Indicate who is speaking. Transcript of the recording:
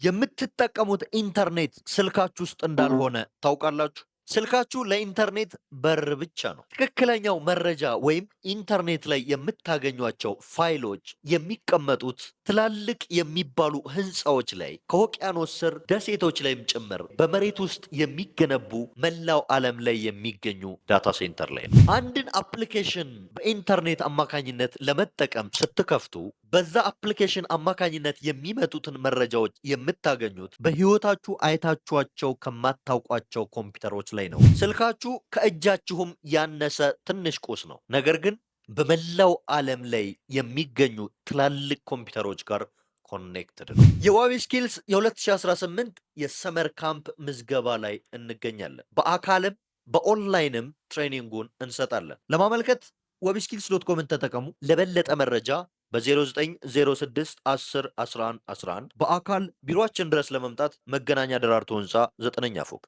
Speaker 1: የምትጠቀሙት ኢንተርኔት ስልካችሁ ውስጥ እንዳልሆነ ታውቃላችሁ? ስልካችሁ ለኢንተርኔት በር ብቻ ነው። ትክክለኛው መረጃ ወይም ኢንተርኔት ላይ የምታገኟቸው ፋይሎች የሚቀመጡት ትላልቅ የሚባሉ ህንፃዎች ላይ፣ ከውቅያኖስ ስር ደሴቶች ላይም ጭምር በመሬት ውስጥ የሚገነቡ መላው ዓለም ላይ የሚገኙ ዳታ ሴንተር ላይ ነው። አንድን አፕሊኬሽን በኢንተርኔት አማካኝነት ለመጠቀም ስትከፍቱ በዛ አፕሊኬሽን አማካኝነት የሚመጡትን መረጃዎች የምታገኙት በህይወታችሁ አይታችኋቸው ከማታውቋቸው ኮምፒውተሮች ላይ ነው። ስልካችሁ ከእጃችሁም ያነሰ ትንሽ ቁስ ነው። ነገር ግን በመላው ዓለም ላይ የሚገኙ ትላልቅ ኮምፒውተሮች ጋር ኮኔክትድ ነው። የዋቢ ስኪልስ የ2018 የሰመር ካምፕ ምዝገባ ላይ እንገኛለን። በአካልም በኦንላይንም ትሬኒንጉን እንሰጣለን። ለማመልከት wabskills.com ተጠቀሙ። ለበለጠ መረጃ በ0906 10 11 11 በአካል ቢሮአችን ድረስ ለመምጣት መገናኛ ደራርቱ ህንፃ 9ኛ ፎቅ